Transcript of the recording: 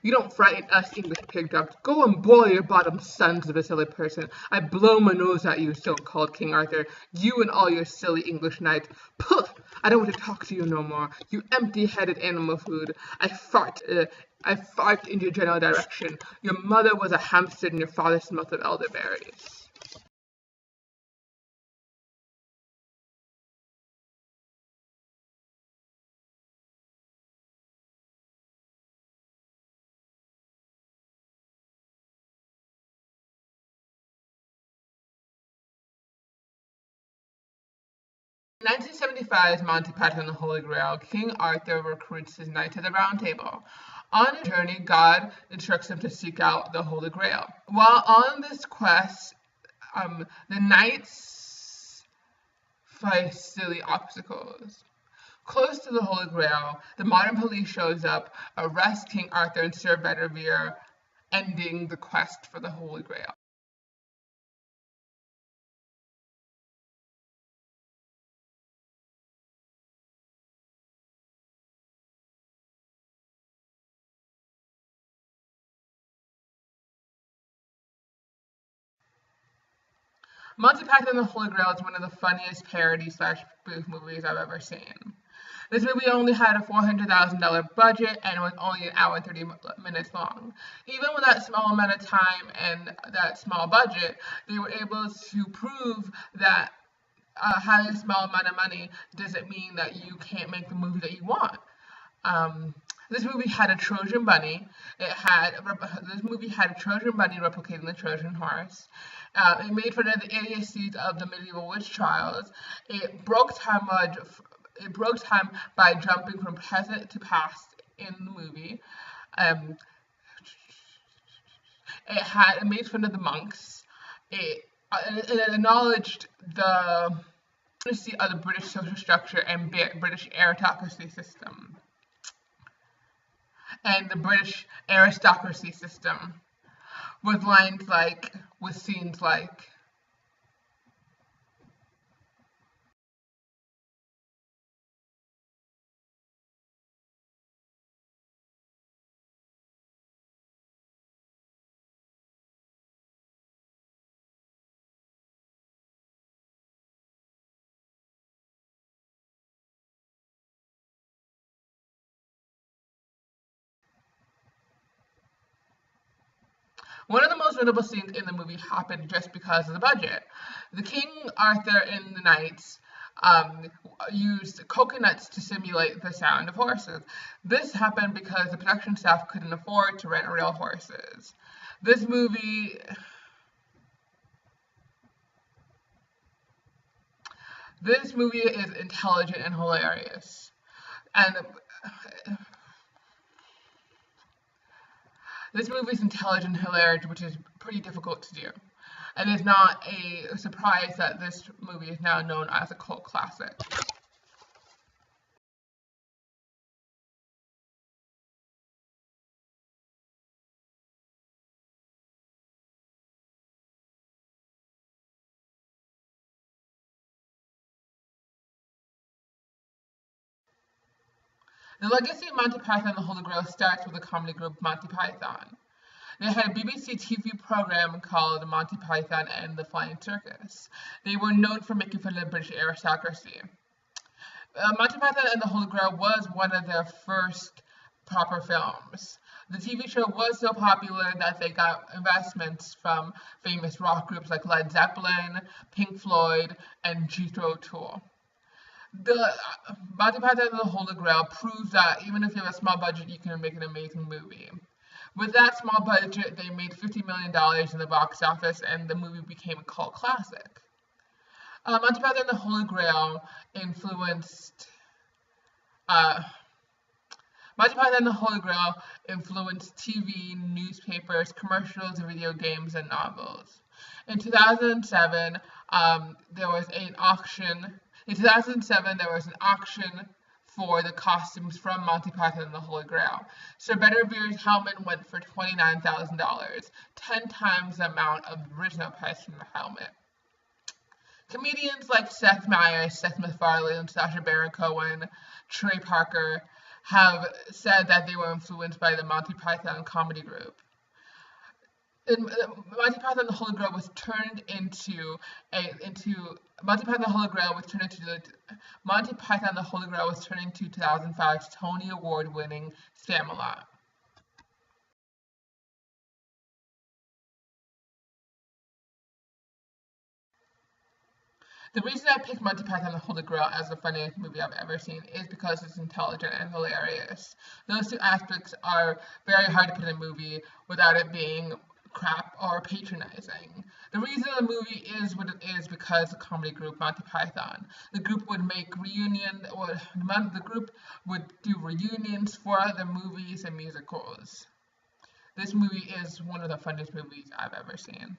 You don't frighten us English pig dogs. Go and boil your bottom, sons of a silly person. I blow my nose at you, so-called King Arthur, you and all your silly English knights. Pooh! I don't want to talk to you no more, you empty-headed animal food. I fart in your general direction. Your mother was a hamster and your father smelt of elderberries. In 1975's Monty Python and the Holy Grail, King Arthur recruits his knights to the Round Table. On a journey, God instructs them to seek out the Holy Grail. While on this quest, the knights face silly obstacles. Close to the Holy Grail, the modern police shows up, arrest King Arthur and Sir Bedivere, ending the quest for the Holy Grail. Monty Python and the Holy Grail is one of the funniest parody slash spoof movies I've ever seen. This movie only had a $400,000 budget and it was only an hour and 30 minutes long. Even with that small amount of time and that small budget, they were able to prove that having a small amount of money doesn't mean that you can't make the movie that you want. This movie had a Trojan bunny. This movie had a Trojan bunny replicating the Trojan horse. It made fun of the idiocies of the medieval witch trials. It broke time by jumping from present to past in the movie. It made fun of the monks. It acknowledged the of the British social structure and British aristocracy system. And the British aristocracy system with scenes like, one of the most notable scenes in the movie happened just because of the budget. The King Arthur and the knights used coconuts to simulate the sound of horses. This happened because the production staff couldn't afford to rent real horses. This movie is intelligent and hilarious. And this movie is intelligent and hilarious, which is pretty difficult to do. And it's not a surprise that this movie is now known as a cult classic. The legacy of Monty Python and the Holy Grail starts with the comedy group Monty Python. They had a BBC TV program called Monty Python and the Flying Circus. They were known for making fun of the British aristocracy. Monty Python and the Holy Grail was one of their first proper films. The TV show was so popular that they got investments from famous rock groups like Led Zeppelin, Pink Floyd, and Jethro Tull. The Monty Python and the Holy Grail proves that even if you have a small budget, you can make an amazing movie. With that small budget, they made $50 million in the box office, and the movie became a cult classic. Monty Python and the Holy Grail influenced. Monty Python and the Holy Grail influenced TV, newspapers, commercials, video games, and novels. In 2007, there was an auction. In 2007, there was an auction for the costumes from Monty Python and the Holy Grail. Sir Bedivere's helmet went for $29,000, 10 times the amount of the original price from the helmet. Comedians like Seth Meyers, Seth MacFarlane, Sacha Baron Cohen, Trey Parker have said that they were influenced by the Monty Python comedy group. Monty Python and the Holy Grail was turned into Monty Python and the Holy Grail was turned into Monty Python and the Holy Grail was turned into 2005's Tony Award winning Spamalot. The reason I picked Monty Python and the Holy Grail as the funniest movie I've ever seen is because it's intelligent and hilarious. Those two aspects are very hard to put in a movie without it being crap or patronizing. The reason the movie is what it is because the comedy group Monty Python. The group would the group would do reunions for other movies and musicals. This movie is one of the funniest movies I've ever seen.